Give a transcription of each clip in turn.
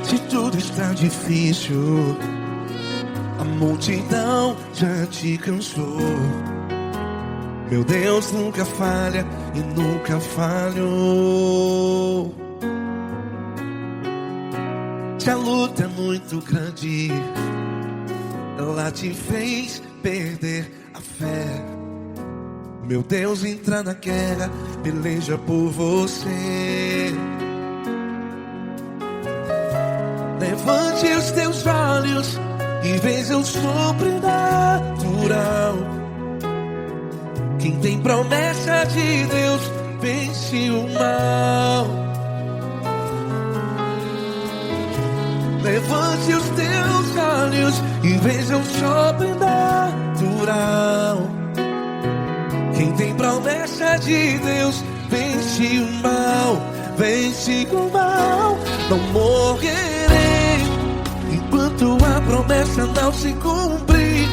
Se tudo está difícil, a multidão já te cansou. Meu Deus nunca falha e nunca falhou. Se a luta é muito grande, ela te fez perder a fé. Meu Deus entra na guerra, peleja por você. Levante os teus olhos e veja o sobrenatural. Quem tem promessa de Deus vence o mal. Levante os teus olhos e veja o sobrenatural. Quem tem promessa de Deus vence o mal. Vence o mal. Não morrerei enquanto a promessa não se cumprir.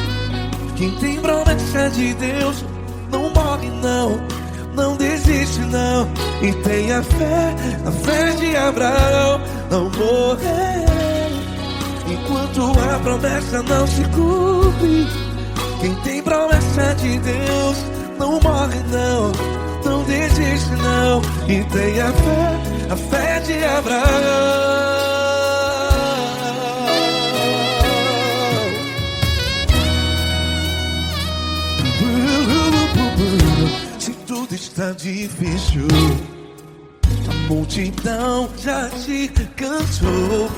Quem tem promessa de Deus não morre não, não desiste não. E tenha fé, a fé de Abraão. Não morrerei enquanto a promessa não se cumpre. Quem tem promessa de Deus não morre não, não desiste não. E tenha fé, a fé de Abraão. Se tudo está difícil, a multidão já te cansou.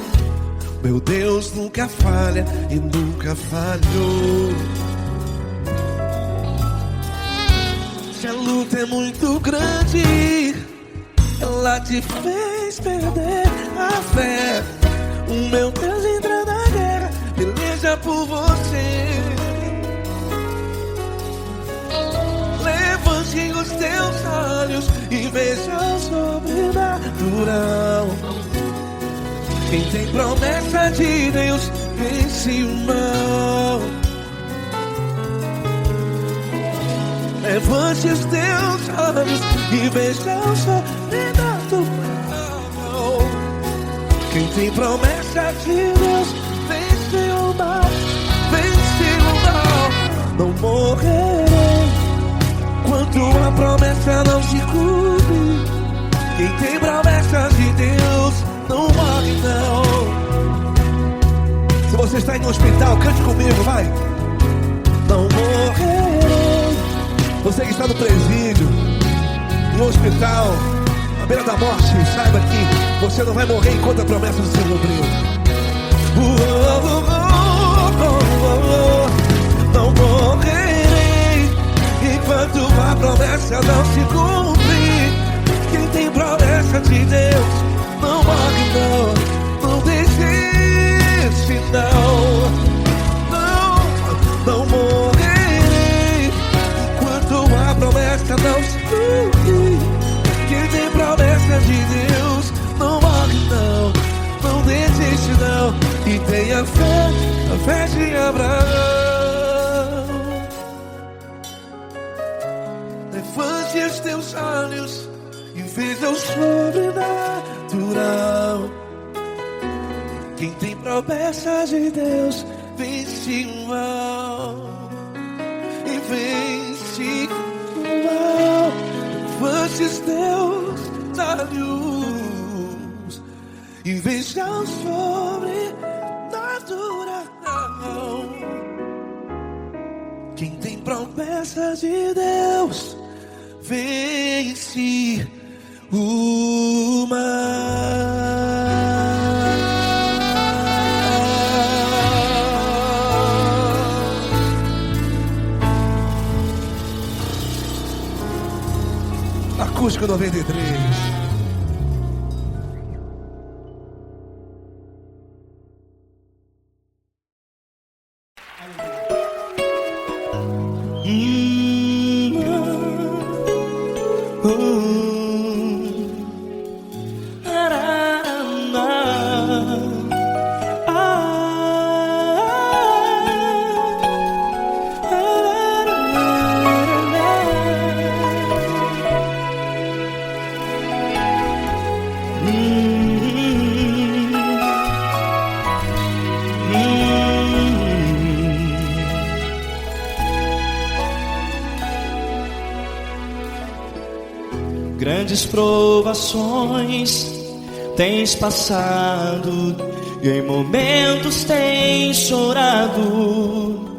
Meu Deus nunca falha e nunca falhou. Se a luta é muito grande, ela te fez perder a fé. O meu Deus entra na guerra, peleja por você. Levante os teus olhos e veja o sobrenatural. Quem tem promessa de Deus vence o mal. Levante os teus olhos e veja o sobrenatural. Quem tem promessa de Deus vence o mal. Vence o mal. Não morrerei enquanto a promessa não se cumpre. Quem tem promessa de Deus não morre não. Se você está aí no hospital, cante comigo, vai. Não morrerei. Você que está no presídio, no hospital, à beira da morte, saiba que você não vai morrer enquanto a promessa não se cumpriu. Não morrerei enquanto a promessa não se cumprir. Quem tem promessa de Deus não morre não, não desiste não. Não morrerei enquanto a promessa não se cumprir. Quem tem promessa de Deus não morre não, não desiste não. E tenha fé, a fé de Abraão. Levante os teus olhos e veja o sobrenatural. Quem tem promessa de Deus vence o mal. E vence o mal. Levante os teus olhos e veja o sobrenatural. Quem tem promessa de Deus vence o mal. Acústico 93. grandes provações tens passado, e em momentos tens chorado,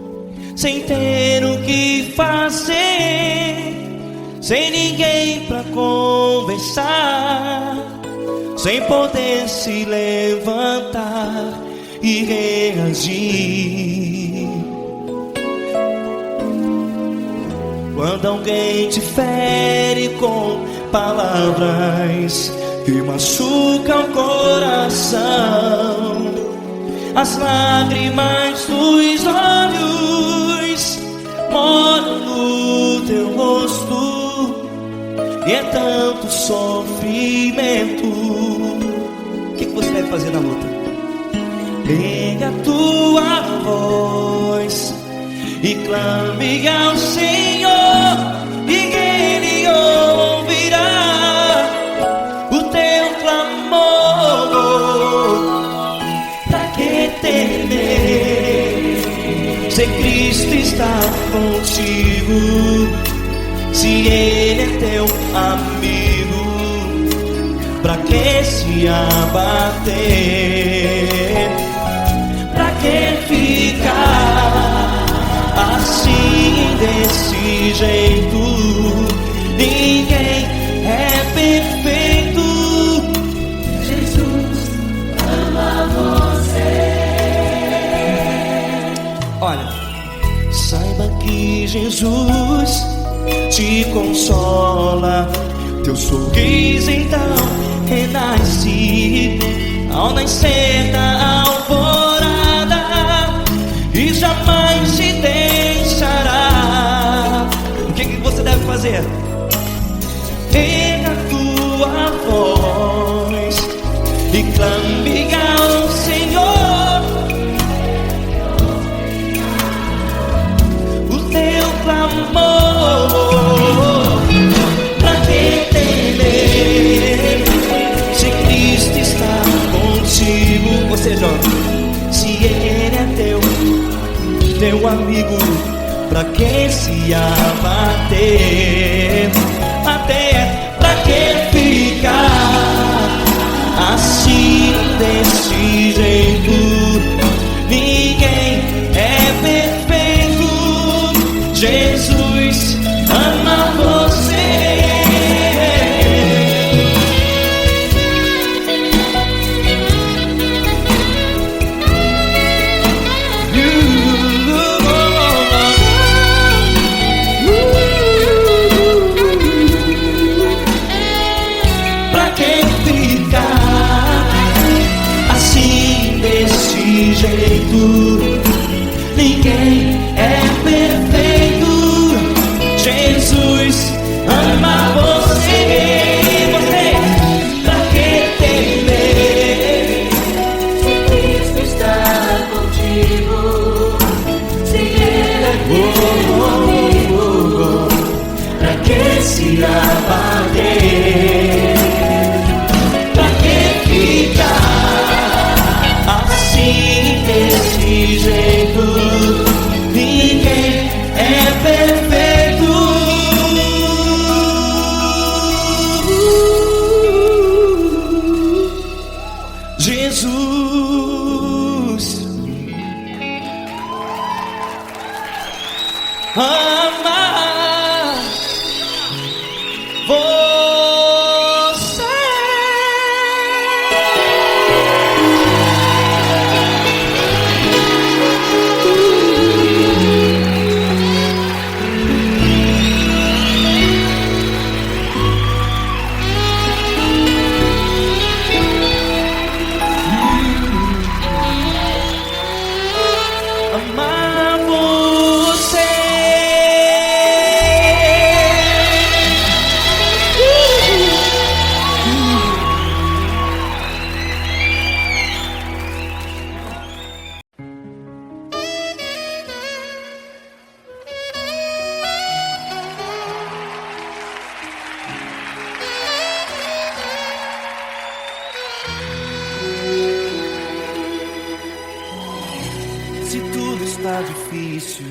sem ter o que fazer, sem ninguém pra conversar, sem poder se levantar e reagir. Quando alguém te fere com palavras que machucam o coração, as lágrimas dos olhos moram no teu rosto, e é tanto sofrimento. O que você deve fazer na luta? Erga a tua voz e clame ao Senhor, e Ele ouvirá o teu clamor. Pra que temer, se Cristo está contigo, se Ele é teu amigo? Pra que se abater? Pra que ficar assim, desse jeito? Ninguém é perfeito. Jesus ama você. Olha, saiba que Jesus te consola, teu sorriso então renasce ao nascer da alvorada, e jamais te deixará. O que você deve fazer? Erga a tua voz e clame ao Senhor, o teu clamor. Pra que temer, se Cristo está contigo? Ou seja, se Ele é teu amigo, pra que se abater? Até pra que ficar assim, desse jeito? Ninguém é perfeito. Jesus ama você. Ninguém é perfeito. Jesus ama você. Pra que temer, se Cristo está contigo, se Ele é teu amigo? pra que se abater? Pra que ficar assim, desse jeito? Ninguém é perfeito. Jesus ama você. Amar você. Se tudo está difícil,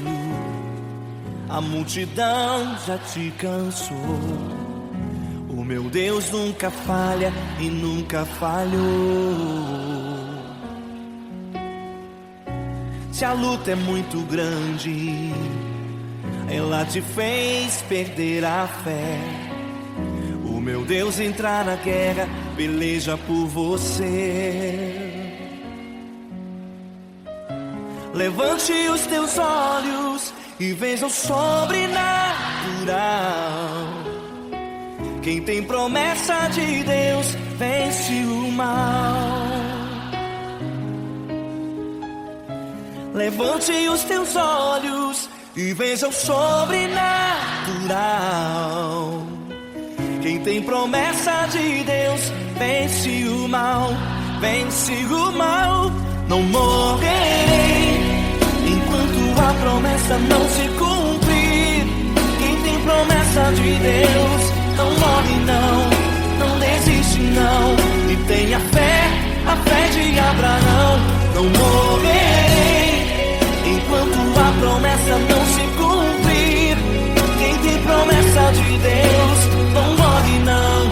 a multidão já te cansou, o meu Deus nunca falha e nunca falhou. Se a luta é muito grande, ela te fez perder a fé. O meu Deus entrar na guerra, peleja por você. Levante os teus olhos e veja o sobrenatural. Quem tem promessa de Deus vence o mal. Levante os teus olhos e veja o sobrenatural. Quem tem promessa de Deus vence o mal, vence o mal. Não morrerei enquanto a promessa não se cumprir. Quem tem promessa de Deus não morre não, não desiste não. E tenha fé, a fé de Abraão. Não morrerei enquanto a promessa não se cumprir. Quem tem promessa de Deus não morre não,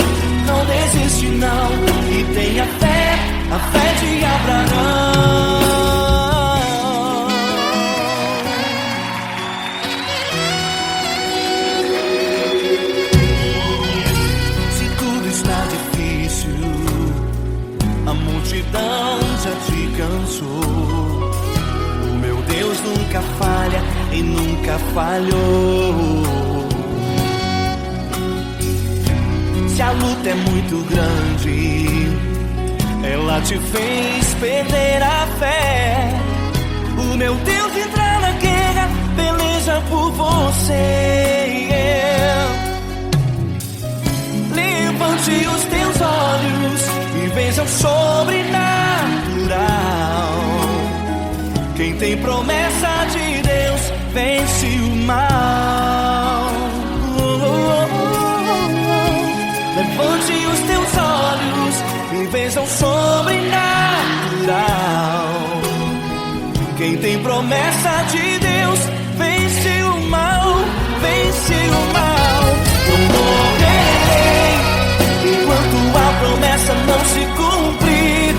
não desiste não. E tenha fé, a fé de Abraão. Se tudo está difícil, a multidão já te cansou. O meu Deus nunca falha e nunca falhou. Se a luta é muito grande, ela te fez perder a fé. O meu Deus entrar na guerra, peleja por você. Levante os teus olhos e veja o sobrenatural. Quem tem promessa de Deus vence o mal. Levante os teus olhos e veja o sobrenatural. Quem tem promessa de Deus vence o mal, vence o mal. Não morrerei enquanto a promessa não se cumprir.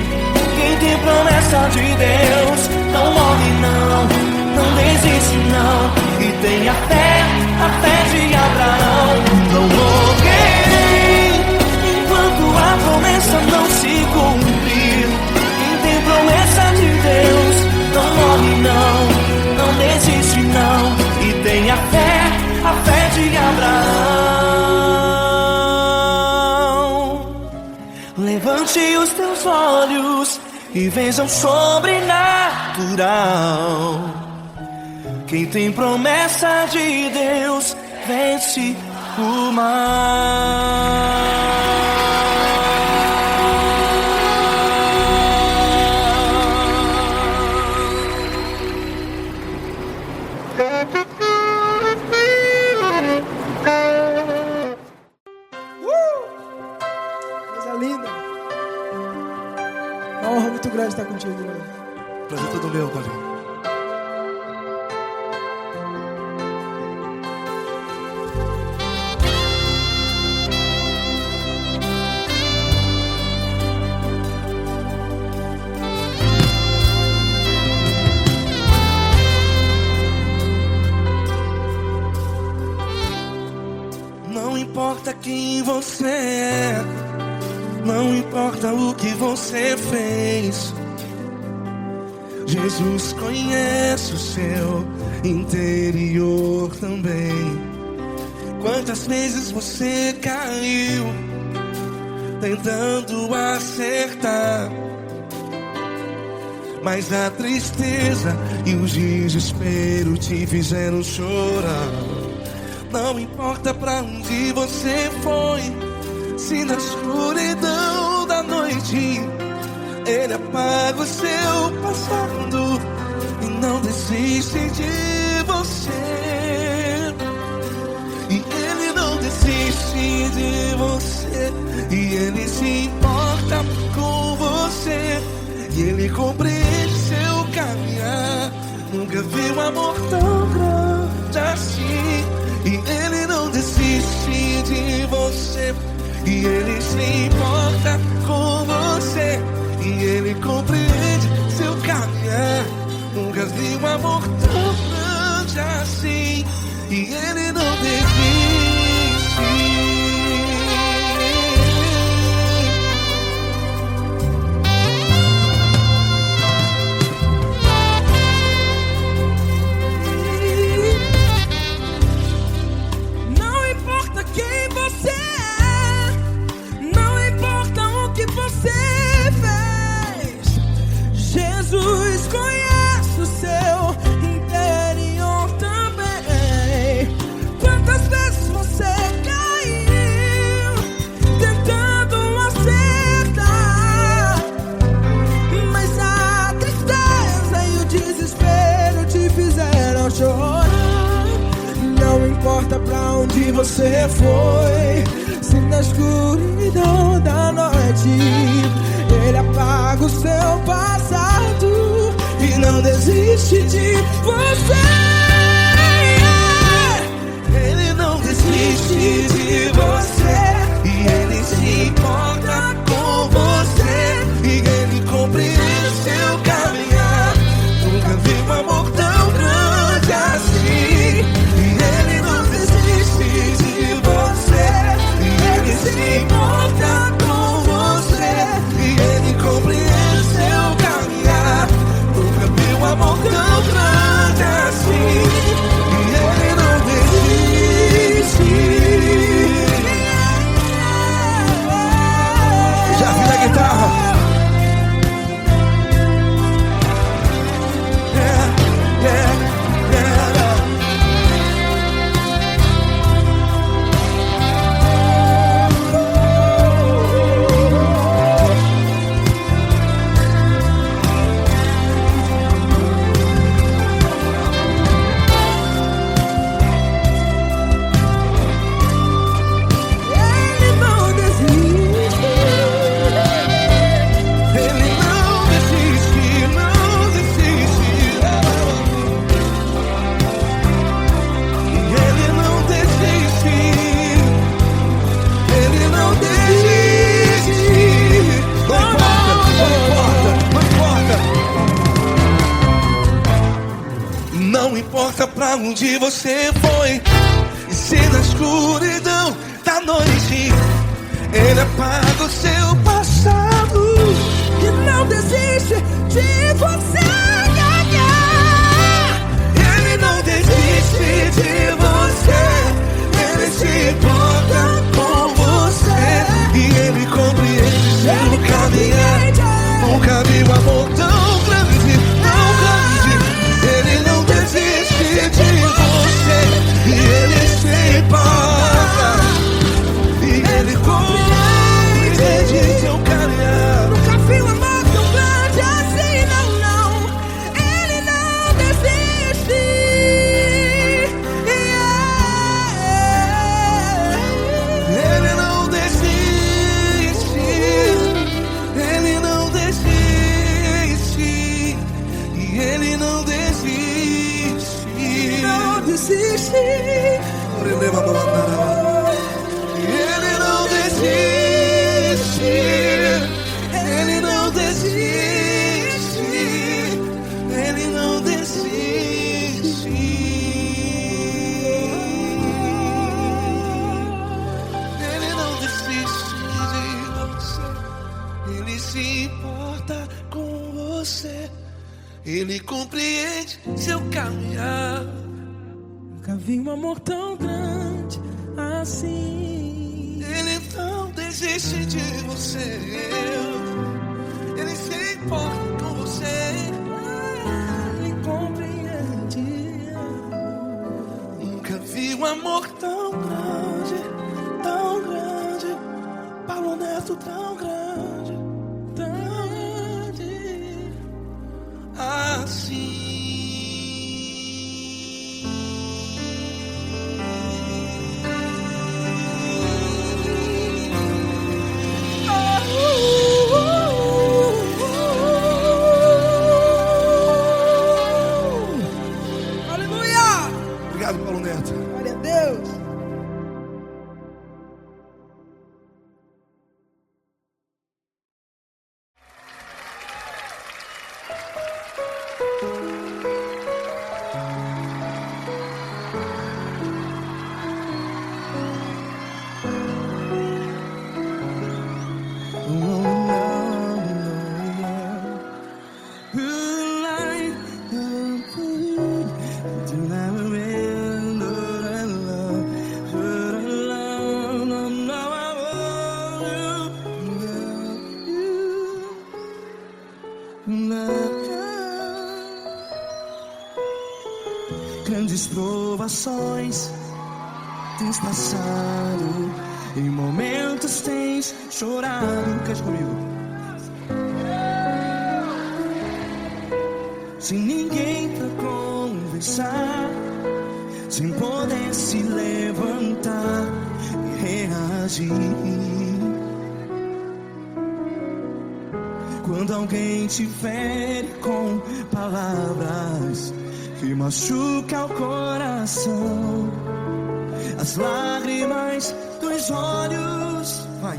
Quem tem promessa de Deus não morre não, não desiste não. E tenha fé, a fé de Abraão. Não morrerei enquanto a promessa não se cumprir. Quem tem promessa de Deus não morre não, não desiste não. E tenha fé, a fé de Abraão. Levante os teus olhos e veja o sobrenatural. Quem tem promessa de Deus vence o mal. Coisa linda. Uma honra muito grande estar contigo, irmão. Prazer todo meu, Paulinho. Não importa quem você é, não importa o que você fez, Jesus conhece o seu interior também. Quantas vezes você caiu tentando acertar, mas a tristeza e o desespero te fizeram chorar. Não importa pra onde você foi, se na escuridão da noite Ele apaga o seu passado e não desiste de você. E Ele não desiste de você, e Ele se importa com você, e Ele compreende seu caminhar. Nunca vi um amor tão grande assim. E Ele não desiste de você, e e Ele se importa com você, e Ele compreende seu caminhar. Nunca vi um amor tão grande assim, e Ele não desiste. Jesus conhece o seu interior também. Quantas vezes você caiu tentando acertar, mas a tristeza e o desespero te fizeram chorar. Não importa pra onde você foi, se na escuridão da noite Ele apaga o seu passado e não desiste de você. Ele não desiste de você, e Ele se importa com você, e Ele compreende seu caminhar. Nunca vi um amor tão grande assim, e Ele não desiste de você, e Ele se importa com você, e Ele compreende seu caminhar. Nunca vi um amor tão grande assim, e Ele não desiste. Já vi na guitarra. Não importa pra onde você foi, e se na escuridão da noite Ele apaga o seu passado E não desiste de você. Ele não desiste de você, Ele se importa com você, e Ele compreende seu caminhar. Nunca vi um amor tão grande, tão grande. Ele não desiste de você, e Ele se importa, e Ele compreende seu caminhar. Nunca vi um amor tão grande assim, não, não. Ele não desiste. Ele não desiste, Ele não desiste, e Ele não desiste. Não desiste. Ele não desiste, Ele não desiste, Ele não desiste. Ele não desiste de você, Ele se importa com você, Ele compreende seu caminhar. Nunca vi um amor tão grande assim. Ele não desiste de você, Ele se importa com você, Ele compreende. nunca vi um amor tão grande, Paulo Neto tão grande, assim. Aleluia! Obrigado, Paulo Neto. Glória a Deus. Grandes provações tens passado, em momentos tens chorado. Cante comigo. Sem ninguém pra conversar, sem poder se levantar e reagir. Quando alguém te fere com palavras que machuca o coração, as lágrimas dos olhos, vai.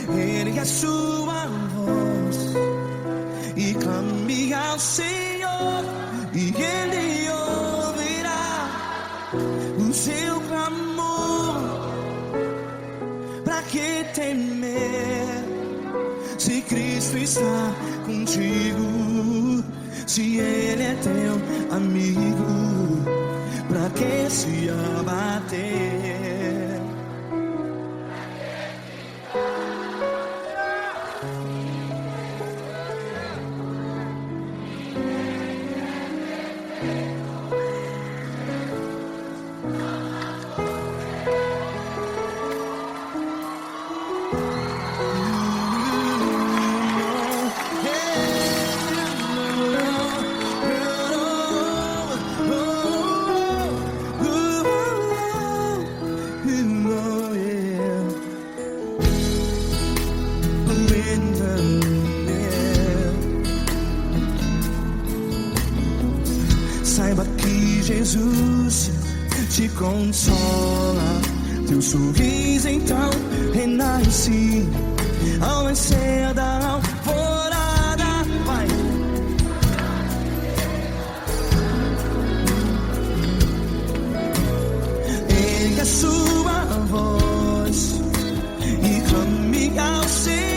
Ergue a sua voz e clame ao Senhor, e Ele ouvirá o seu clamor. Pra que temer, se Cristo está contigo? Se Ele é teu amigo, pra que se abater? Saiba que Jesus te consola, teu sorriso então renasce ao nascer da alvorada. Vai. Ergue a sua voz e clame ao Senhor.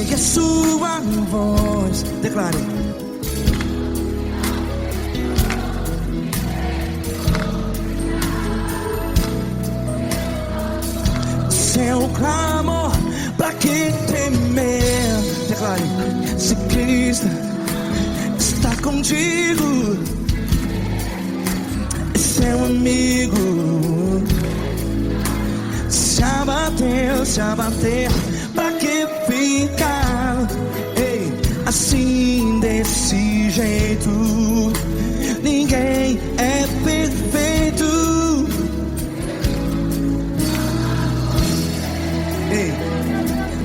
A sua voz, declare. Seu clamor, pra que temer? Declare. Se Cristo está contigo, é seu amigo. Se abater, pra que ficar, ei, assim desse jeito? Ninguém é perfeito. Ei,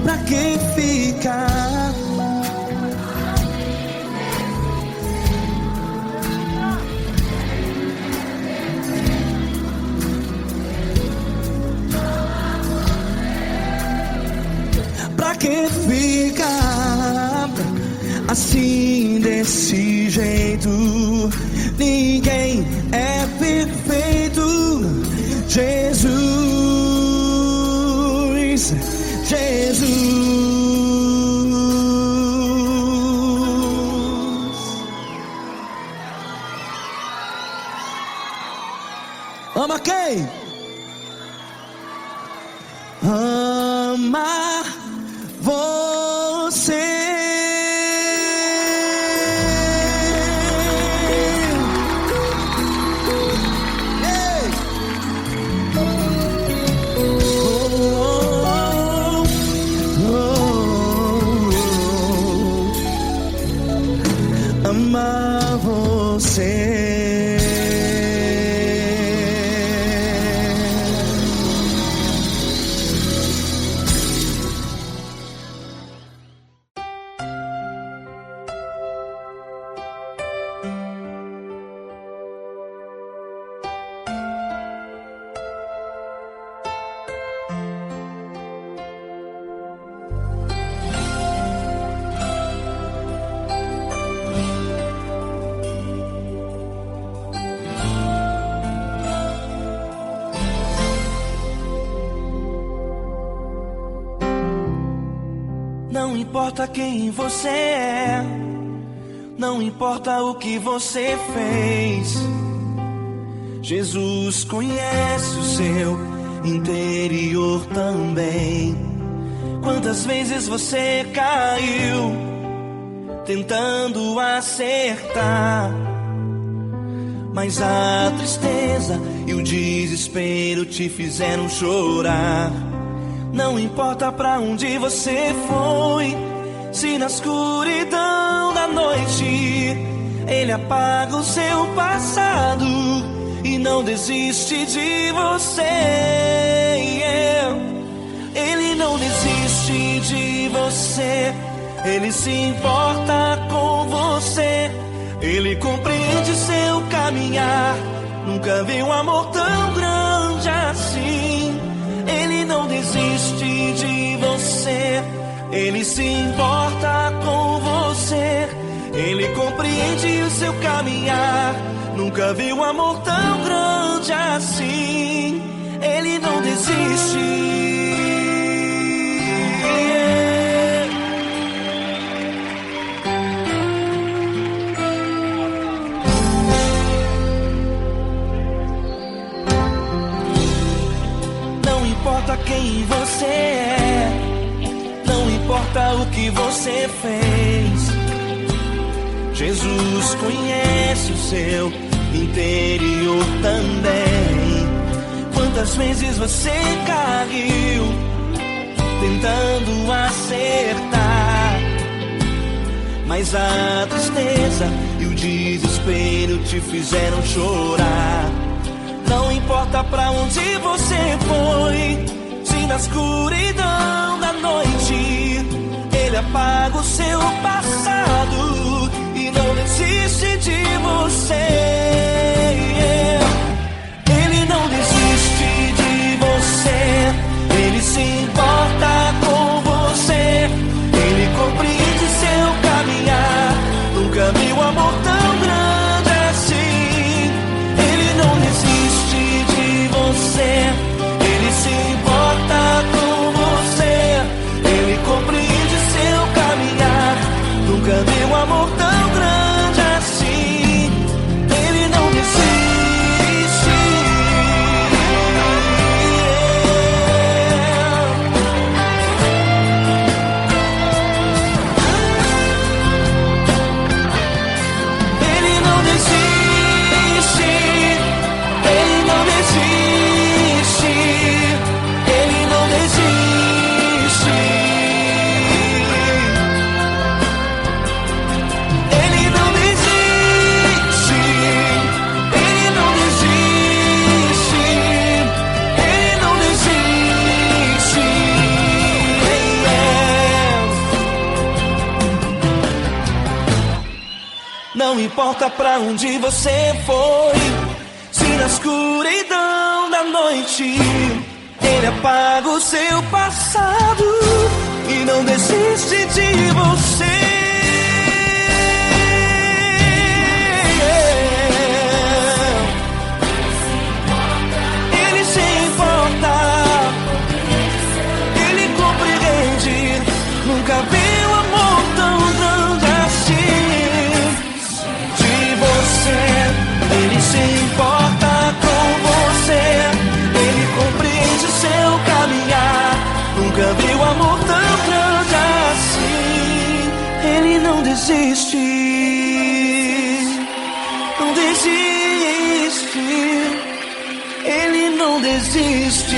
pra que ficar? Pra que ficar assim desse jeito? Ninguém é perfeito. Jesus, Jesus. Ama quem? Ama você. Ei. Ama você. Não importa quem você é, não importa o que você fez, Jesus conhece o seu interior também. Quantas vezes você caiu tentando acertar, mas a tristeza e o desespero te fizeram chorar. Não importa pra onde você foi, se na escuridão da noite Ele apaga o seu passado e não desiste de você. Ele não desiste de você, Ele se importa com você. Ele compreende seu caminhar, nunca vi um amor tão grande assim. Ele não desiste de você, Ele se importa com você. Ele compreende o seu caminhar, nunca vi um amor tão grande assim. Ele não desiste. Não importa quem você é, não importa o que você fez, Jesus conhece o seu interior também. Quantas vezes você caiu tentando acertar, mas a tristeza e o desespero te fizeram chorar. Não importa pra onde você foi, se na escuridão da noite Ele apaga o seu passado e não desiste de você. Ele não desiste de você, Ele se importa com você. Ele compreende seu caminhar, nunca vi um amor tão grande assim. Ele não desiste de você, Ele se importa com você. Ele compreende seu caminhar, nunca vi um amor tão grande assim. Ele não desiste. Ele não desiste. Ele não desiste. Ele não desiste. Ele não desiste. Ele não desiste. Ele não desiste. Não importa pra onde você foi, se na escuridão da noite Ele apaga o seu passado e não desiste de você. Ele se importa, ele compreende. Nunca vi um amor tão grande assim de você. Ele se importa com você, ele compreende seu caminhar. Nunca vi um amor tão grande assim. Ele não desiste, não desiste, ele não desiste.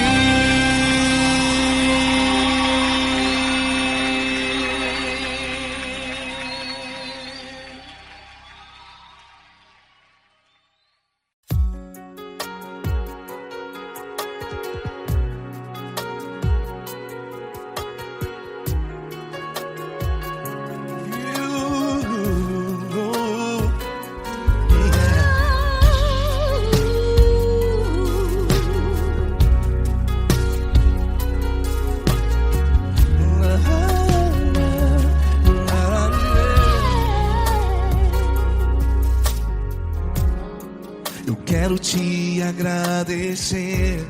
Quero te agradecer,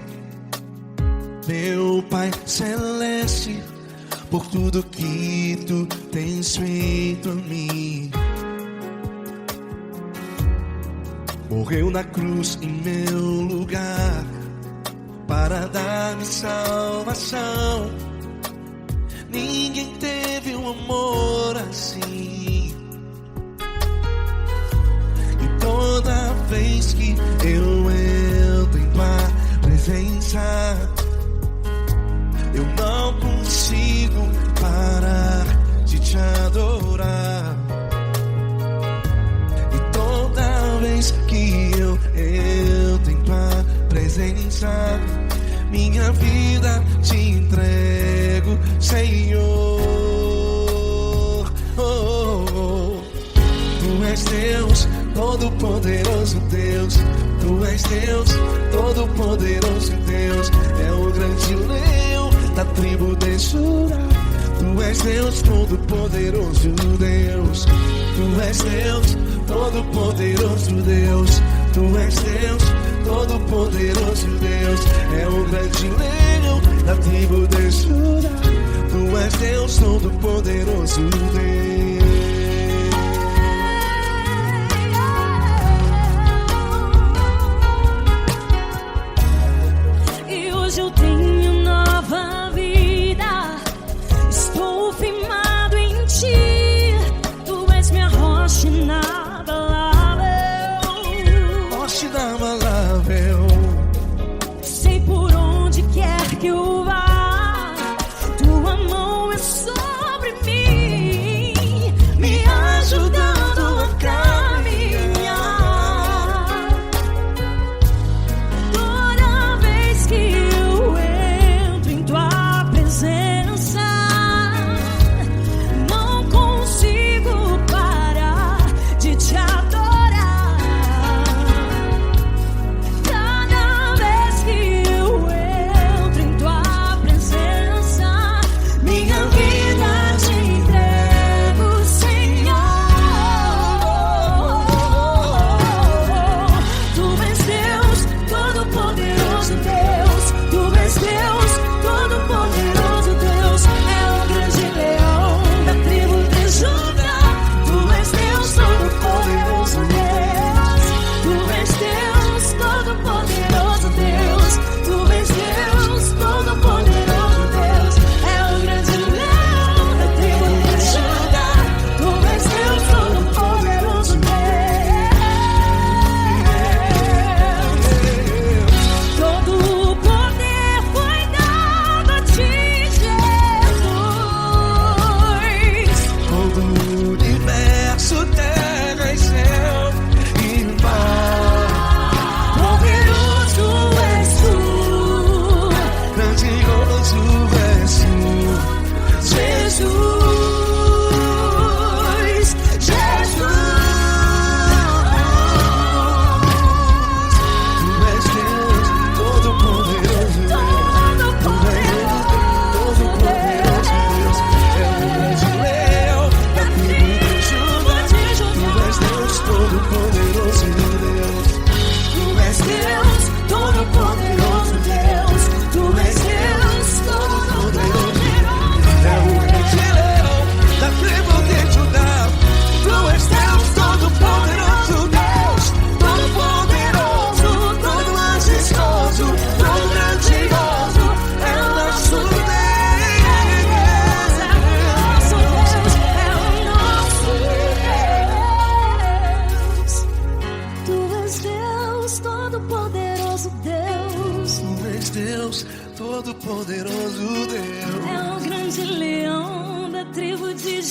meu Pai Celeste, por tudo que tu tens feito a mim. Morreu na cruz em meu lugar para dar-me salvação. Ninguém teve um amor assim. E toda vez que eu entro em tua presença, eu não consigo parar de te adorar. E toda vez que eu entro em tua presença, minha vida te entrego, Senhor. Oh, oh, oh. Tu és Deus, Todo-Poderoso Deus. Tu és Deus, Todo-Poderoso Deus. É o grande leão da tribo de Judá. Tu és Deus, Todo-Poderoso Deus. Tu és Deus, Todo-Poderoso Deus. Tu és Deus, Todo-Poderoso Deus. É o grande leão da tribo de Judá. Tu és Deus, Todo-Poderoso Deus. Eu tenho nova vida, estou firmado em ti. Tu és minha rocha inabalável, Rocha inabalável. sei por onde quer que eu vá, tua mão é sobre mim.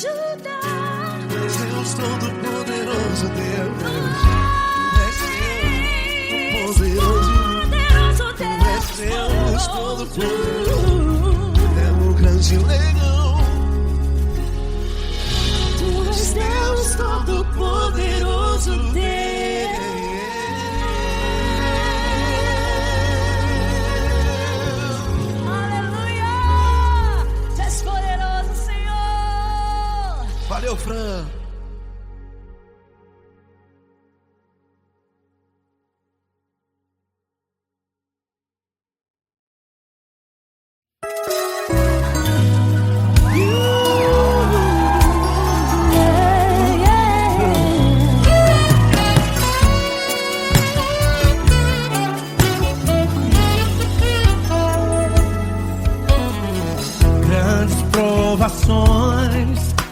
ajudar. Deus Todo-Poderoso, Deus. Deus Todo-Poderoso, é o grande leão. Tu és Deus Todo-Poderoso, Deus. Aleluia! Tu és poderoso, Senhor. Valeu, Fran.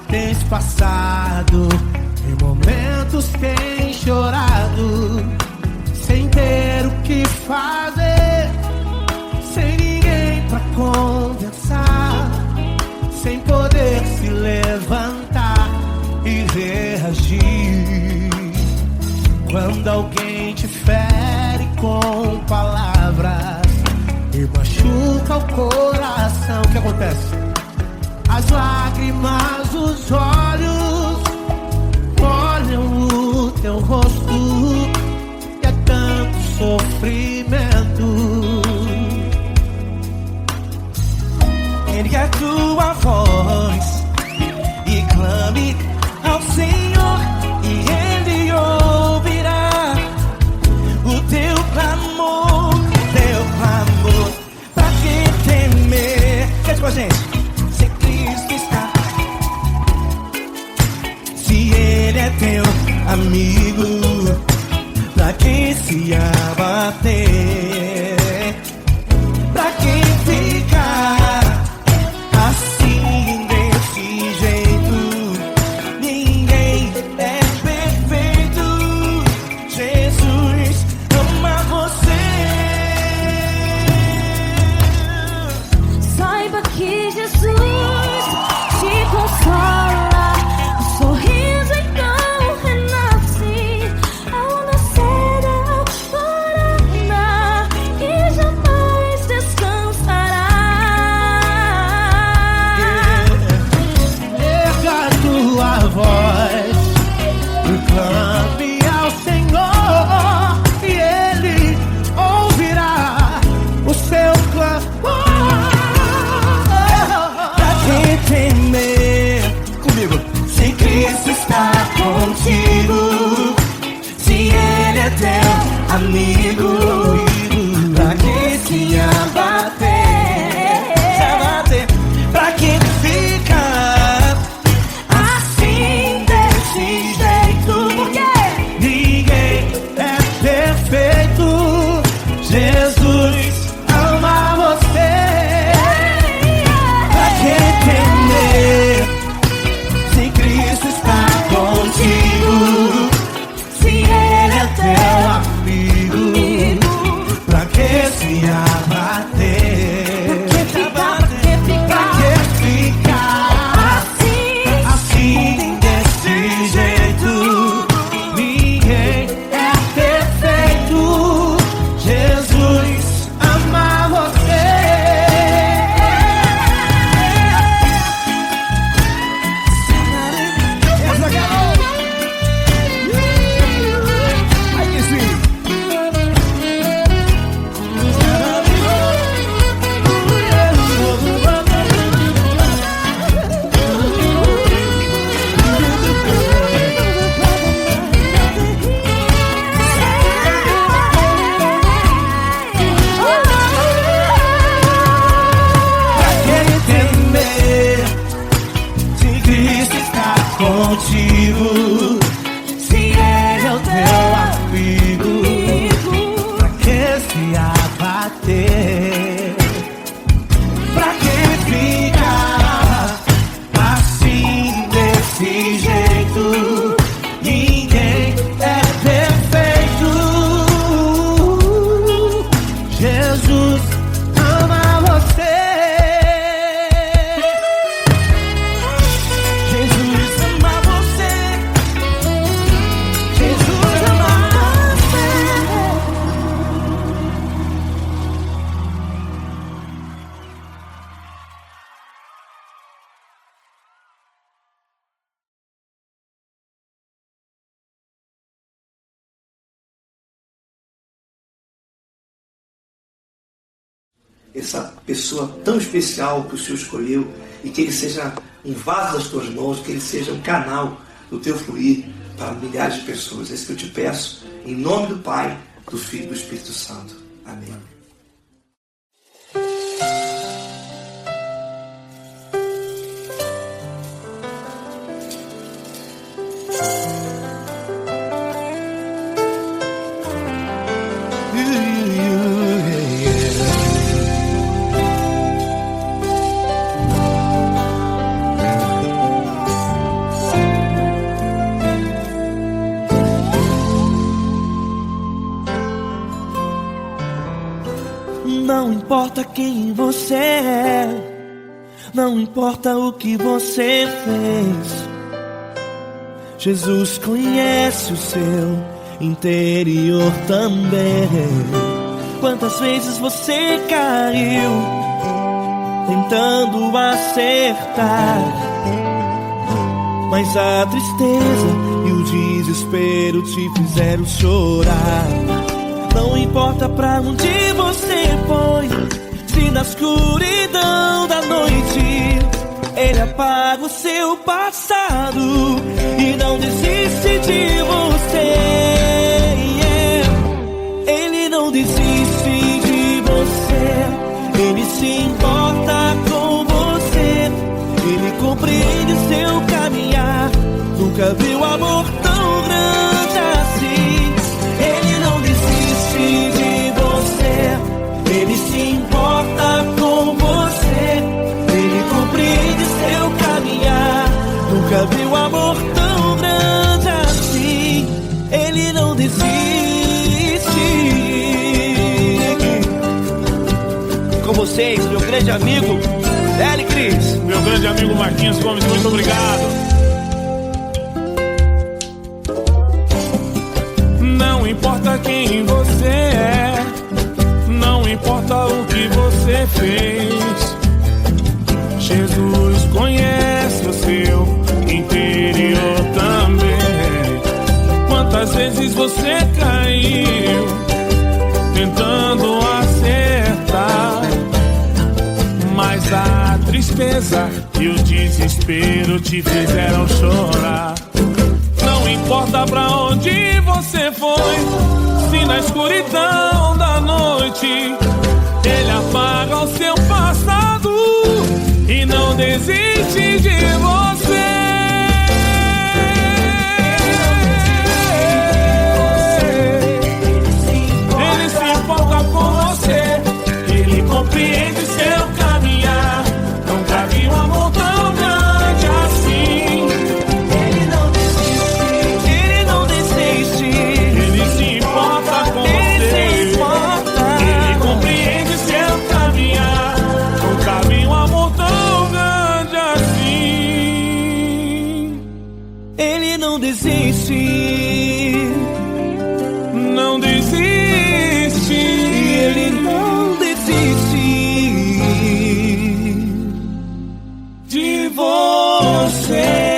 Tens passado, em momentos tens chorado, sem ter o que fazer, sem ninguém pra conversar, sem poder se levantar e reagir. Quando alguém te fere com palavras e machuca o coração, o que acontece? As lágrimas, os olhos molham o teu rosto e é tanto sofrimento. Ergue a tua voz e clame ao Senhor e Ele ouvirá o teu clamor, pra que temer? Cante com a gente. Ele é teu amigo, pra quem se abater, pra quem ficar assim desse jeito. Ninguém é perfeito, Jesus ama você. Saiba que Jesus te consola, o sorriso então renasce ao nascer da alvorada e jamais descansará. Erga a tua voz e clame ao Senhor e Ele ouvirá o seu clamor. Pra que temer? Comigo. Se Cristo está contigo, se Ele é teu amigo, pra que se abater? Pra que ficar assim desse jeito? Porque Ninguém é perfeito, Jesus ama você. pra que temer? Se Cristo está contigo, se Ele é teu Amigo, pra que se abater? Pra que ficar assim desse jeito? Ninguém é perfeito, Jesus ama você. Pra que temer? Se Cristo está contigo, se Ele é o teu amigo, pra que se abater? Pra que ficar assim desse jeito? Ninguém é perfeito, Jesus ama você. Jesus essa pessoa tão especial que o Senhor escolheu, e que ele seja um vaso das tuas mãos, que ele seja um canal do teu fluir para milhares de pessoas. É isso que eu te peço, em nome do Pai, do Filho e do Espírito Santo. Amém. Não importa quem você é, não importa o que você fez, Jesus conhece o seu interior também. Quantas vezes você caiu tentando acertar, mas a tristeza e o desespero te fizeram chorar. Não importa pra onde você foi, se na escuridão da noite Ele apaga o seu passado e não desiste de você. Ele não desiste de você, Ele se importa com você, Ele compreende seu caminhar. Nunca viu amor tão grande assim. Ele não desiste de você, Ele se importa com você, Ele compreende seu caminhar. Nunca viu amor tão grande assim. Ele não desiste. Com vocês, meu grande amigo L. Cris. Meu grande amigo Marquinhos Gomes, muito obrigado. Não importa quem você é, não importa o que você fez, Jesus conhece o seu interior também. Quantas vezes você caiu tentando acertar, mas a tristeza e o desespero te fizeram chorar. Não importa pra onde você foi, se na escuridão da noite Ele apaga o seu passado e não desiste de você. Ele se importa com você, Ele compreende seu caminhar. Nunca vi um amor tão grande assim. Ele não desiste, Ele não desiste. Ele se importa com você, Ele compreende seu caminhar. Nunca vi um amor tão grande assim. Ele não desiste, não desiste. Ele não desiste De você.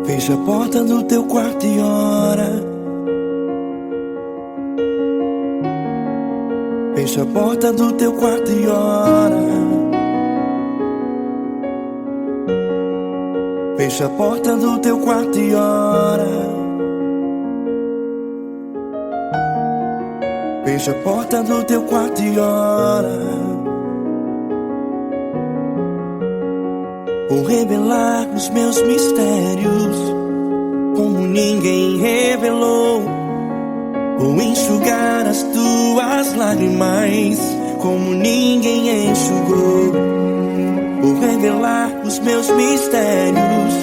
Fecha a porta do teu quarto e ora. Fecha a porta do teu quarto e ora. Fecha a porta do teu quarto e ora. Fecha a porta do teu quarto e ora. Vou revelar os meus mistérios como ninguém revelou. Vou enxugar as tuas lágrimas como ninguém enxugou. Vou revelar os meus mistérios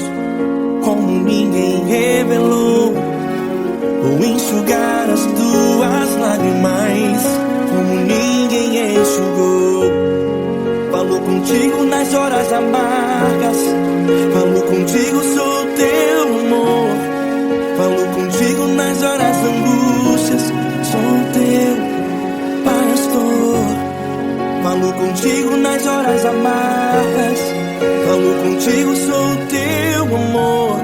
como ninguém revelou. Vou enxugar as tuas lágrimas como ninguém enxugou. Falo contigo nas horas amargas, falo contigo, sou teu amor. Falo contigo nas horas angústias, sou teu pastor. Falo contigo nas horas amargas, falo contigo, sou teu amor.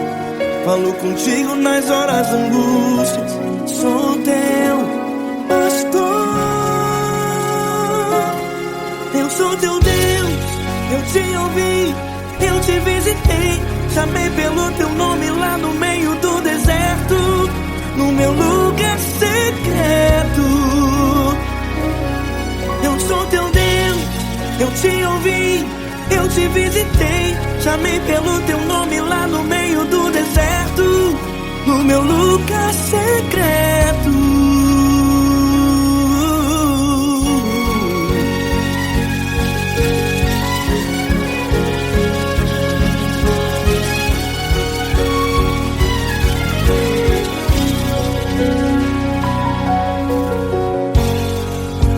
Falo contigo nas horas angústias, sou teu pastor. Eu sou teu Deus, eu te ouvi, eu te visitei. Chamei pelo teu nome lá no meio do deserto, no meu lugar secreto. Eu sou teu Deus, eu te ouvi, eu te visitei. Chamei pelo teu nome lá no meio do deserto, no meu lugar secreto.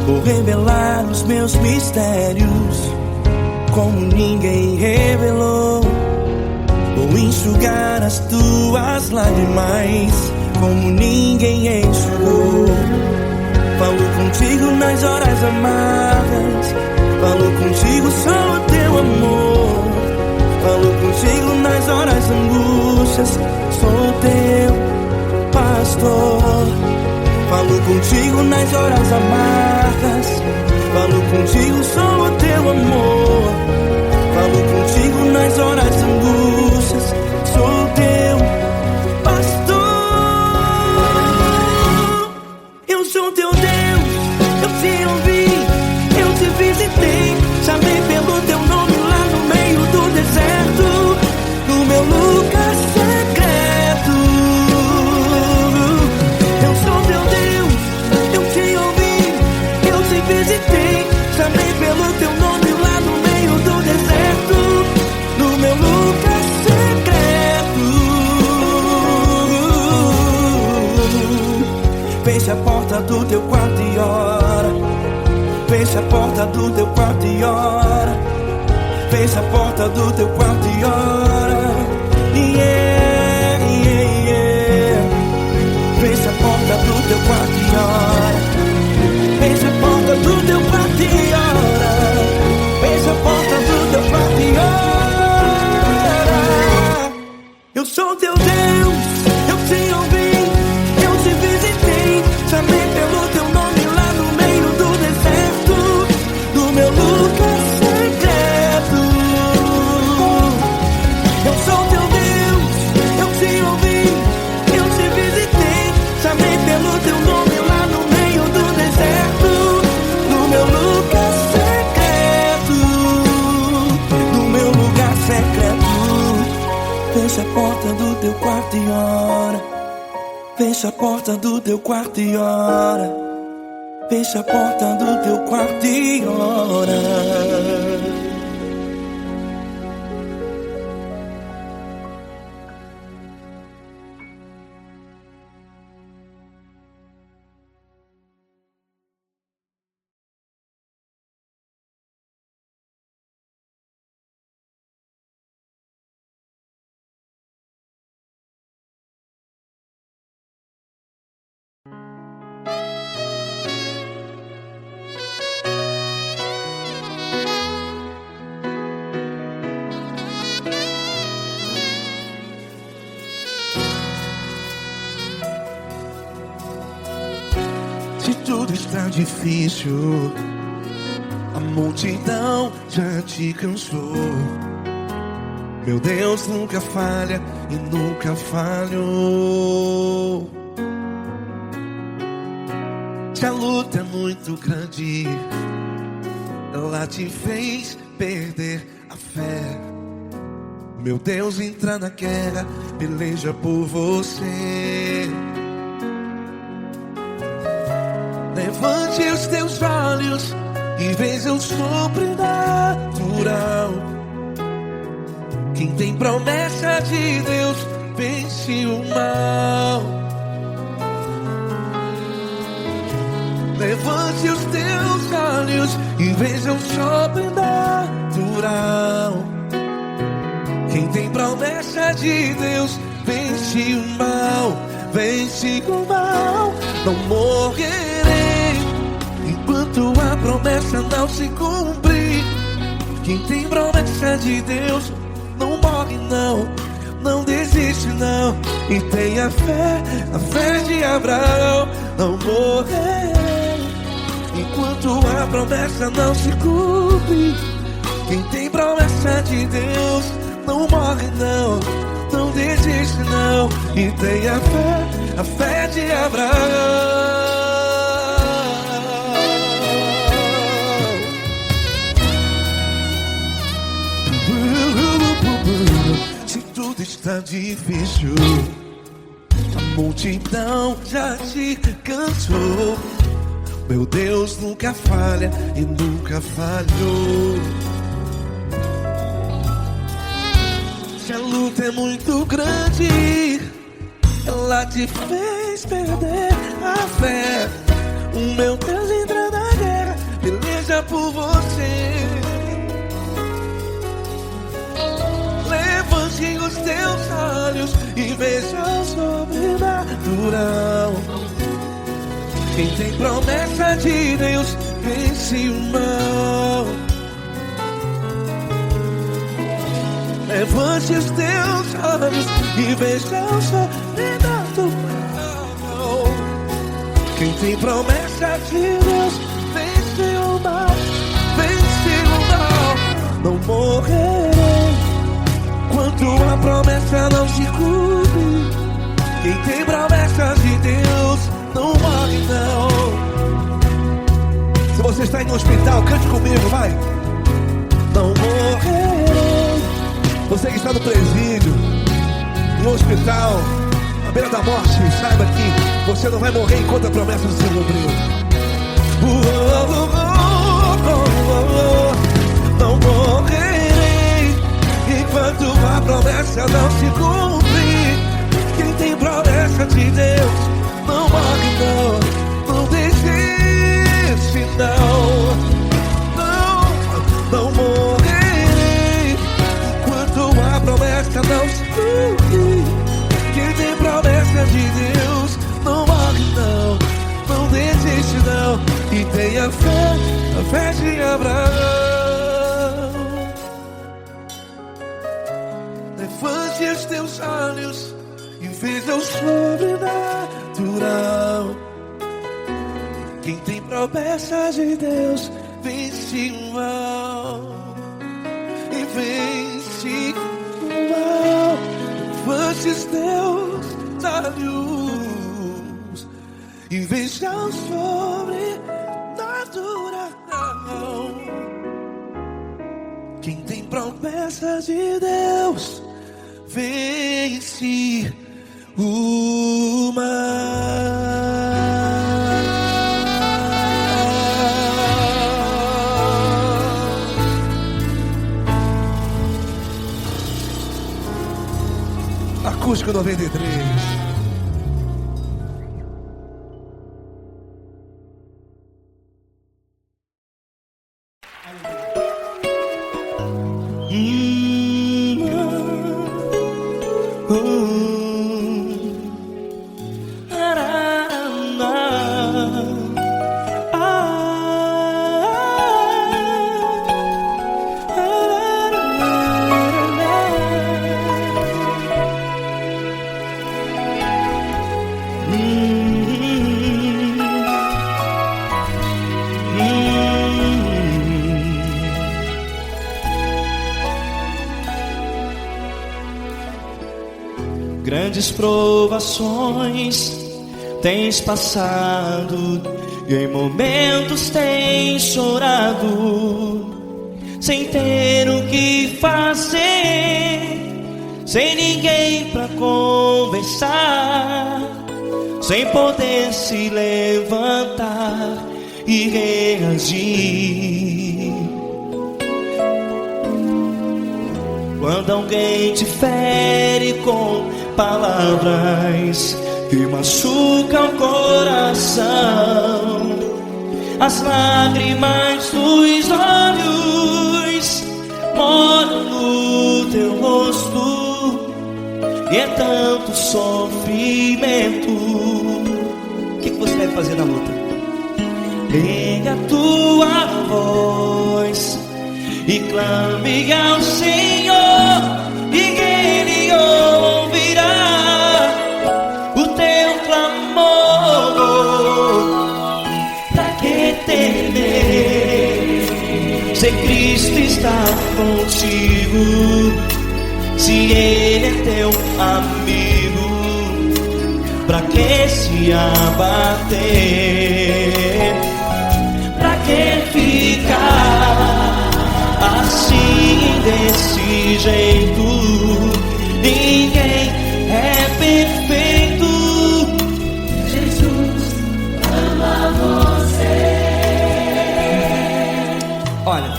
Vou revelar os meus mistérios como ninguém revelou. Vou enxugar as tuas lágrimas como ninguém enxugou. Falo contigo nas horas amargas, falo contigo, sou teu amor. Falo contigo nas horas angústias, sou teu pastor. Falo contigo nas horas amargas, falo contigo, sou teu amor. Falo contigo nas horas angústias, sou teu pastor. Eu sou teu Deus, eu te ouvi, eu te visitei. Chamei pelo teu nome lá no meio do deserto, no meu lugar secreto. Eu sou teu Deus, eu te ouvi, eu te visitei. Chamei pelo teu nome lá no meio do deserto, no meu lugar secreto. Feche a porta do teu quarto e ora. Feche a porta do teu quarto e ora. Feche a porta do teu quarto e ora. Yeah, yeah, yeah. Feche a porta do teu quarto e ora. Feche a porta do teu quarto e ora. Feche a porta do teu quarto e ora. Eu sou teu Deus, eu te ouvi, eu te visitei. Chamei pelo teu nome lá no meio do deserto, no meu lugar secreto. Eu sou teu Deus, eu te ouvi, eu te visitei. Chamei pelo teu nome lá no meio do deserto, no meu lugar secreto, no meu lugar secreto. Fecha a porta do teu quarto e ora. Fecha a porta do teu quarto e ora. Fecha a porta do teu quarto e ora. Se tudo está difícil, a multidão já te cansou. Meu Deus nunca falha e nunca falhou. Se a luta é muito grande, ela te fez perder a fé. Meu Deus entra na guerra, peleja por você. Levante os teus olhos e veja o sobrenatural. Quem tem promessa de Deus vence o mal. Levante os teus olhos e veja o sobrenatural. Quem tem promessa de Deus vence o mal, vence o mal. Não morrerei enquanto a promessa não se cumprir. Quem tem promessa de Deus não morre não, não desiste não. E tem a fé de Abraão. Não morrerei enquanto a promessa não se cumpre. Quem tem promessa de Deus não morre não, não desiste não. E tem a fé de Abraão. Se tudo está difícil, a multidão já te cansou. Meu Deus nunca falha e nunca falhou. Se a luta é muito grande, ela te fez perder a fé. O meu Deus entra na guerra, peleja por você. Levante os teus olhos e veja o sobrenatural. Quem tem promessa de Deus vence o mal. Levante os teus olhos e veja o sobrenatural. Quem tem promessa de Deus vence o mal, vence o mal. Não morrerei enquanto a promessa não se cumpre. Quem tem promessa de Deus não morre não. Se você está aí no hospital, cante comigo, vai. Não morrerei. Você que está no presídio, no hospital, à beira da morte, saiba que você não vai morrer enquanto a promessa não se cumpriu. Não morrerei enquanto a promessa não se cumprir. Quem tem promessa de Deus não morre não, não desiste não. Não morrerei enquanto a promessa não se cumprir. Quem tem promessa de Deus não morre não, não desiste não. E tem a fé de Abraão. Levante os teus olhos e veja o sobrenatural. Quem tem promessa de Deus vence o mal, e vence o mal. Levante os teus olhos e veja o sobrenatural. Quem tem promessa de Deus vence o mal. Acústico 93. Grandes provações tens passado, e em momentos tens chorado, sem ter o que fazer, sem ninguém pra conversar, sem poder se levantar e reagir. Quando Quando alguém te fere com palavras que machucam o coração, as lágrimas dos olhos moram no teu rosto, e é tanto sofrimento. O que você deve fazer na luta? Erga a tua voz e clame ao Senhor, e Ele ouvirá o teu clamor. Pra que temer, se Cristo está contigo, se Ele é teu amigo? Pra que se abater? Pra que ficar assim, desse jeito? Ninguém é perfeito. Jesus ama você. Olha,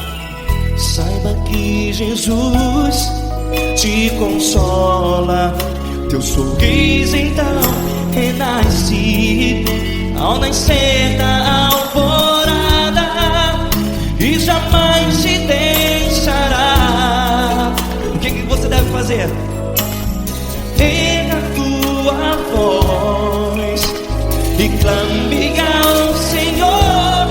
saiba que Jesus te consola. Teu sorriso então renasce ao nascer da alvorada, e jamais te deixará. O que você deve fazer? Erga a tua voz e clame ao Senhor,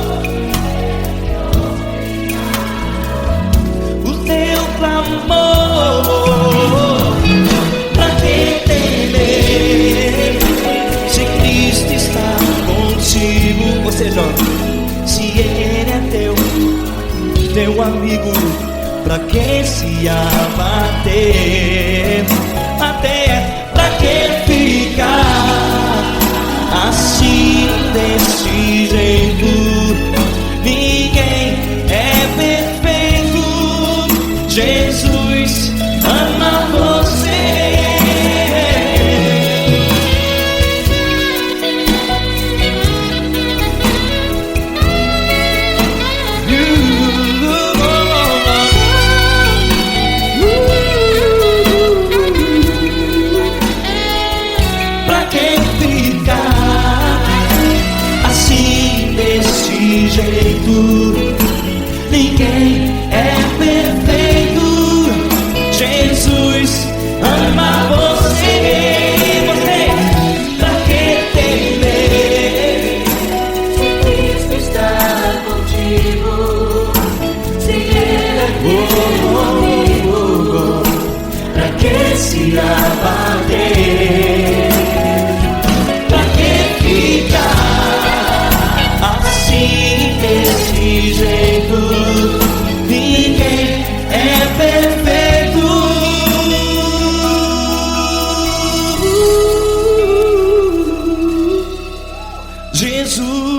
o teu clamor. Pra que temer, se Cristo está contigo? Ou seja, se Ele é teu amigo, pra que se abater? Até pra que ficar assim, desse jeito? Ninguém é perfeito. Jesus ama você. Pra que ficar assim, desse jeito? Ninguém é perfeito. Jesus ama você. Pra que temer, Se Cristo está contigo, se Ele é teu amigo, pra que se abater? Pra que ficar assim, desse jeito? Ninguém é perfeito. Jesus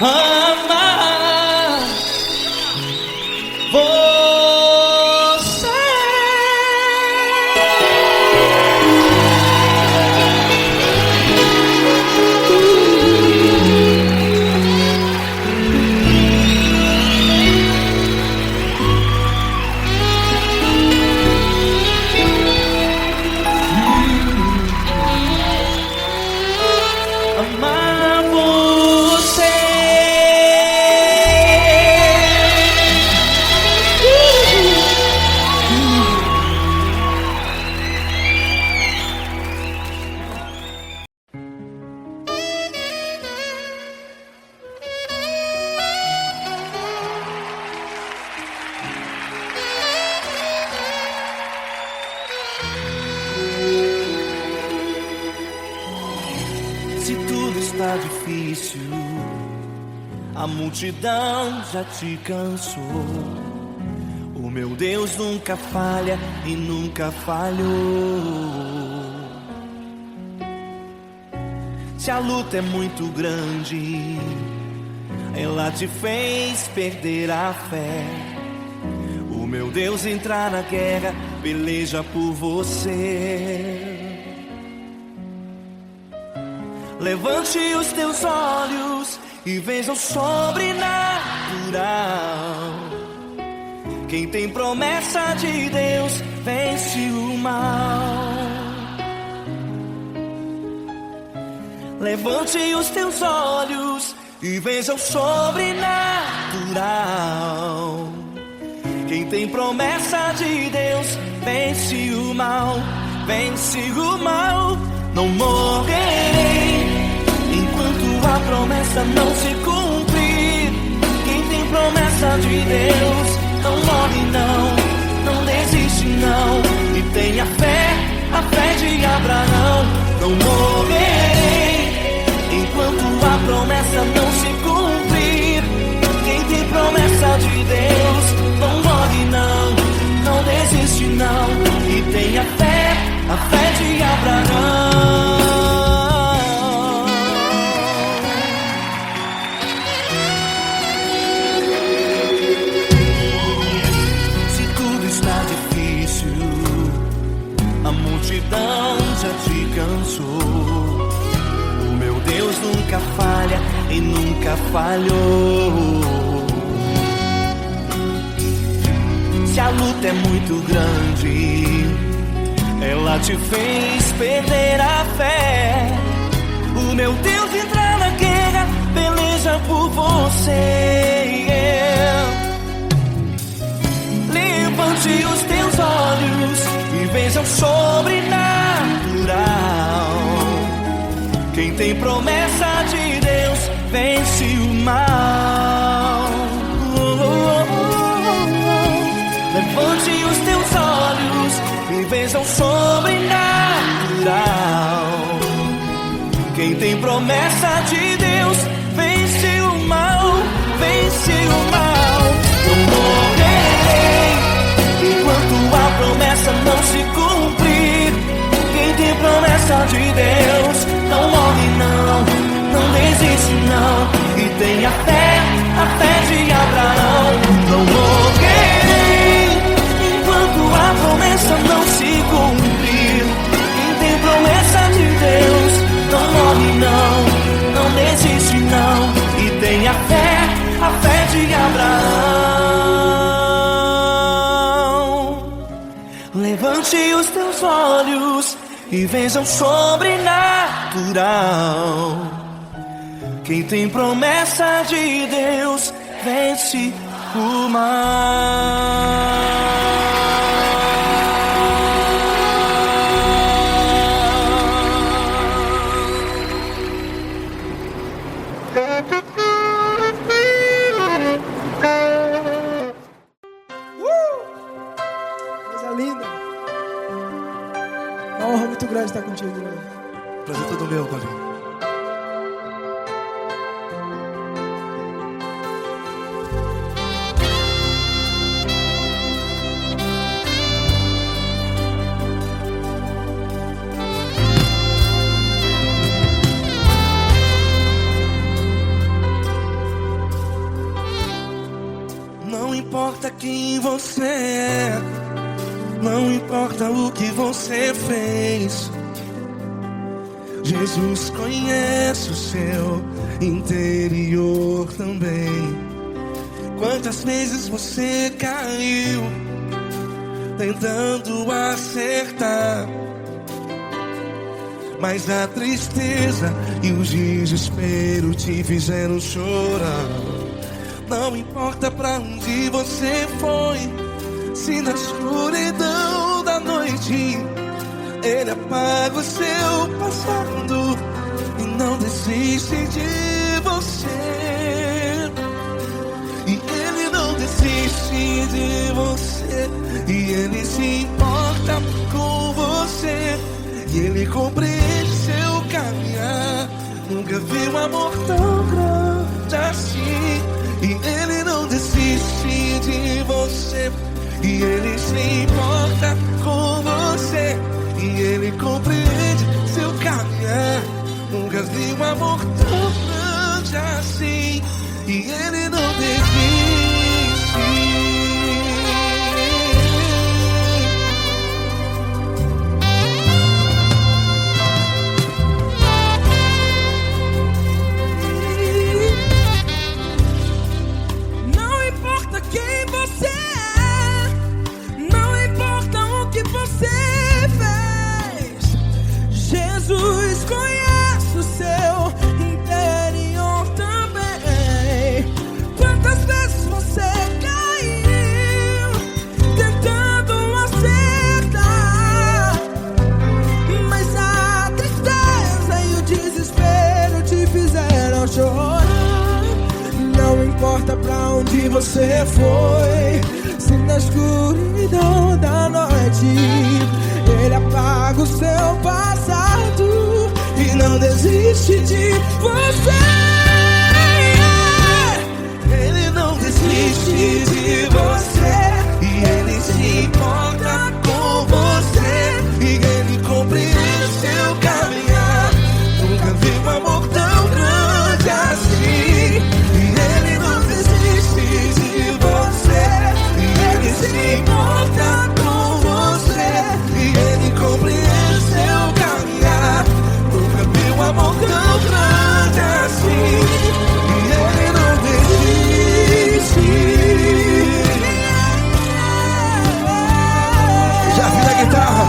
ama você. Amar você. Se tudo está difícil, a multidão já te cansou. O meu Deus nunca falha e nunca falhou. Se a luta é muito grande, ela te fez perder a fé. O meu Deus entrar na guerra, peleja por você. Levante os teus olhos e veja o sobrenatural. Quem tem promessa de Deus vence o mal. Levante os teus olhos e veja o sobrenatural. Quem tem promessa de Deus vence o mal, vence o mal. Não morrerei enquanto a promessa não se cumprir. Quem tem promessa de Deus não morre não desiste não. E tenha fé, a fé de Abraão. Não morrerei enquanto a promessa não se cumprir. Quem tem promessa de Deus não morre não desiste não. E tenha fé, a fé de Abraão. Se tudo está difícil, a multidão já te cansou. O meu Deus nunca falha e nunca falhou. Se a luta é muito grande, ela te fez perder a fé. O meu Deus entra na guerra, peleja por você. Levante os teus olhos e veja o sobrenatural. Quem tem promessa de Deus vence o mal. Levante os teus olhos e veja o sobrenatural. Quem tem promessa de Deus vence o mal, vence o mal. Não morrerei enquanto a promessa não se cumprir. Quem tem promessa de Deus não morre não desiste não. E tenha fé, a fé de Abraão. Não morrerei enquanto a promessa não se cumprir. Quem tem promessa de Deus não morre não desiste não. E tenha fé, a fé de Abraão. Levante os teus olhos e veja o sobrenatural. Quem tem promessa de Deus vence o mal. Coisa linda. Uma honra muito grande estar contigo, irmão. Prazer todo meu, Paulinho. Não importa quem você é, não importa o que você fez, Jesus conhece o seu interior também. Quantas vezes você caiu tentando acertar, mas a tristeza e o desespero te fizeram chorar. Não importa pra onde você foi, se na escuridão da noite Ele apaga o seu passado e não desiste de você. E Ele não desiste de você, e Ele se importa com você, e Ele compreende seu caminhar. Nunca vi um amor tão grande assim. E Ele não desiste de você, e Ele se importa com você, e Ele compreende seu caminhar. Nunca vi um amor tão grande assim. E Ele não desiste. você foi, se na escuridão da noite Ele apaga o seu passado e não desiste de você. Ele não desiste de você, e Ele se importa com você, e Ele compreende seu caminhar. Nunca vi um amor tão grande assim. E Ele não desiste de você, e Ele se importa com você, e Ele compreende seu caminhar. Nunca vi um amor tão grande assim. E Ele não desiste. Já vi a guitarra.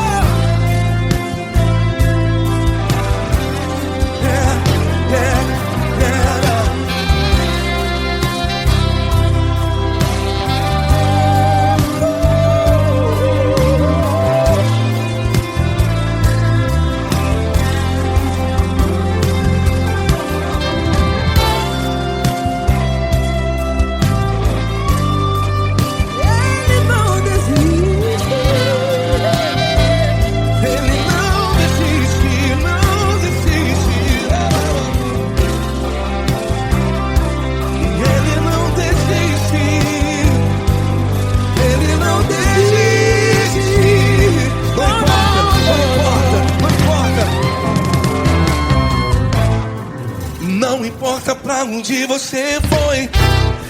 Não importa pra onde você foi,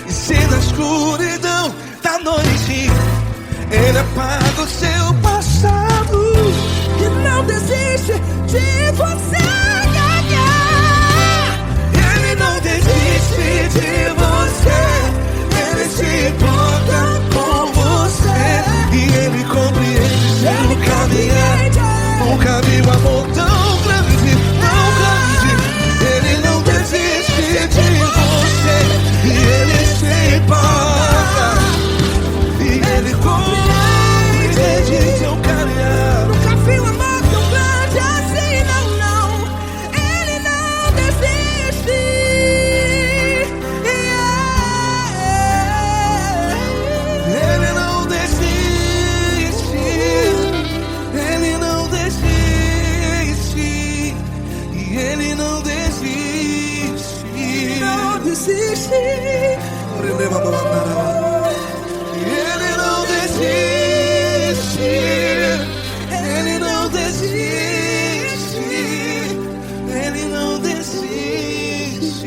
e se na escuridão da noite Ele apaga o seu passado E não desiste de você. Ele não desiste de você, Ele se importa com você, e Ele compreende seu caminhar. Nunca vi um amor tão grande, tão grande. Ele não desiste de você, e Ele se importa, e Ele compreende seu caminhar. Nunca vi um amor tão grande assim, não, não. Ele não desiste. Ele não desiste, Ele não desiste, e Ele não desiste. Não desiste. Ele não desiste, Ele não desiste, Ele não desiste.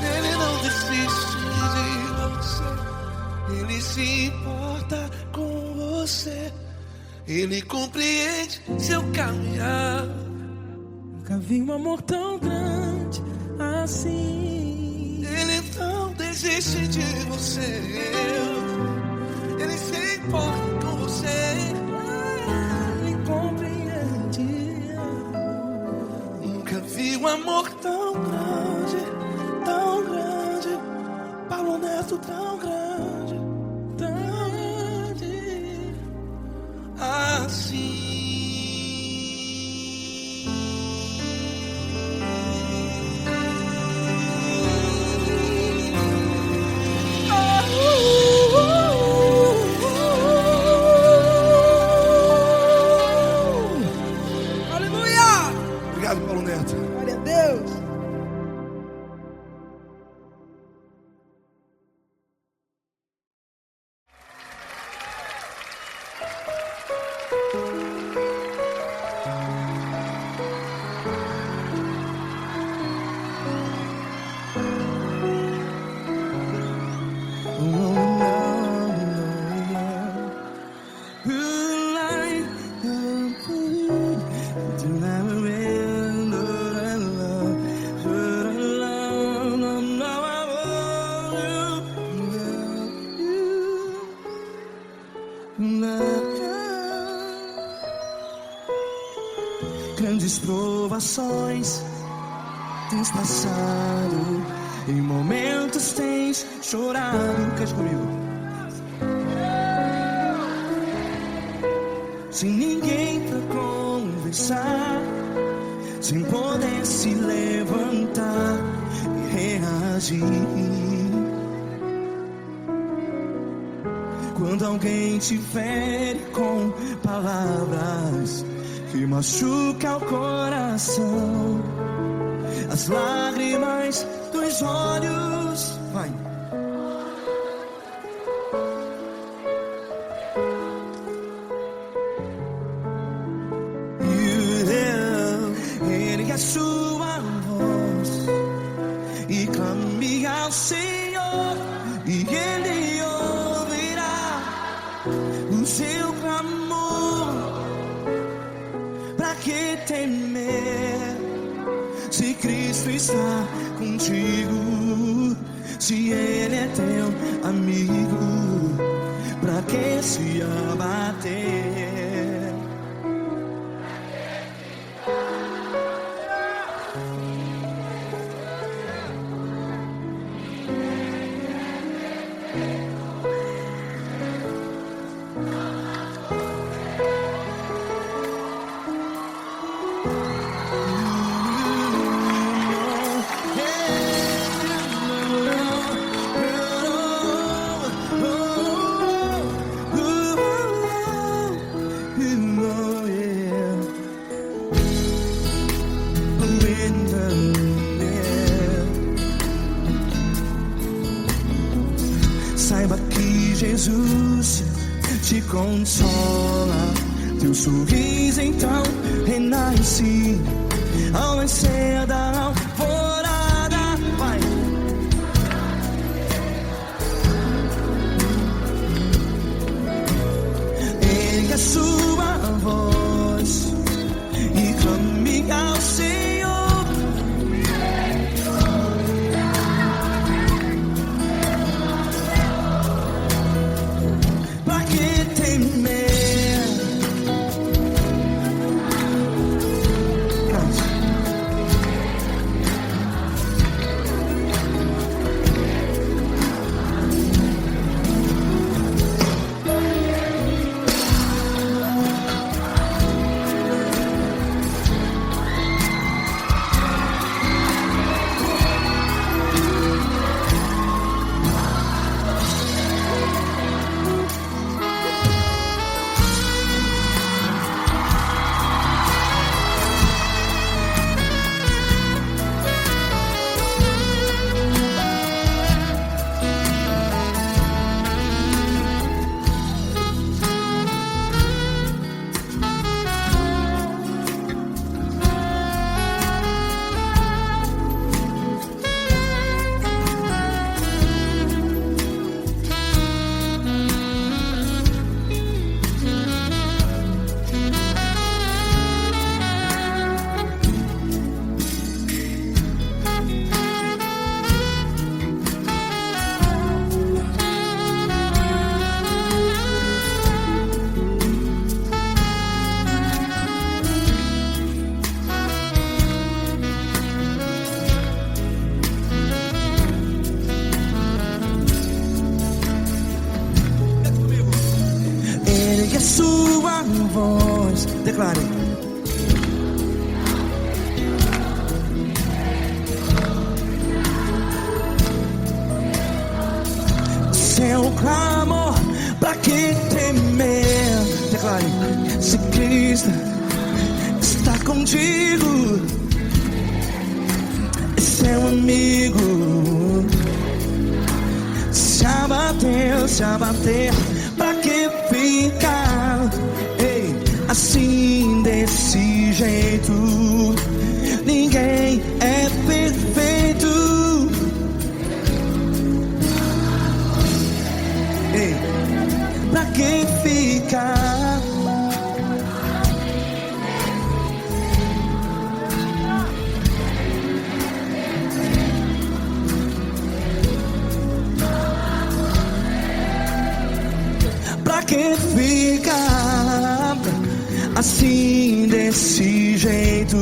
Ele não desiste de você, Ele se importa com você, Ele compreende seu caminhar. Nunca vi um amor tão grande assim. Ele não desiste de você, Ele se importa com você, Ele compreende. Nunca vi um amor tão grande, Paulo Neto tão grande, assim. Aleluia! Obrigado, Paulo Neto. Glória a Deus. Grandes provações tens passado, em momentos tens chorado. Cante comigo. Sem ninguém pra conversar, sem poder se levantar e reagir. Quando alguém te fere com palavras que machuca o coração, as lágrimas dos olhos, vai. Ergue a sua voz e clame ao Senhor, e Ele ouvirá o seu clamor. Pra que temer, se Cristo está contigo? Se Ele é teu amigo, pra que se abater? Saiba que Jesus te consola, teu sorriso então renasce ao nascer da alvorada. Vai. Ergue a sua voz e clame ao Senhor. Sua voz, declare. Seu clamor, pra que temer? Declare. Se Cristo está contigo, é seu amigo. Se abater, pra que ficar assim desse jeito? Ninguém é perfeito. Pra que ficar? Pra que ficar assim desse jeito?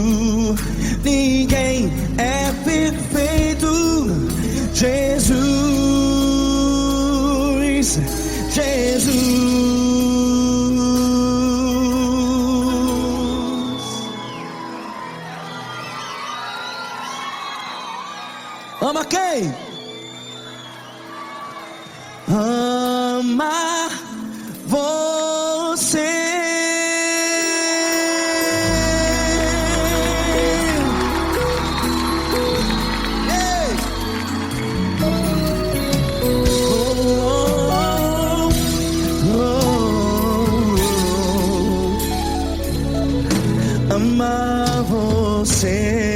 Ninguém é perfeito. Jesus, Jesus. Ei! Amar você. Ei! Amar você.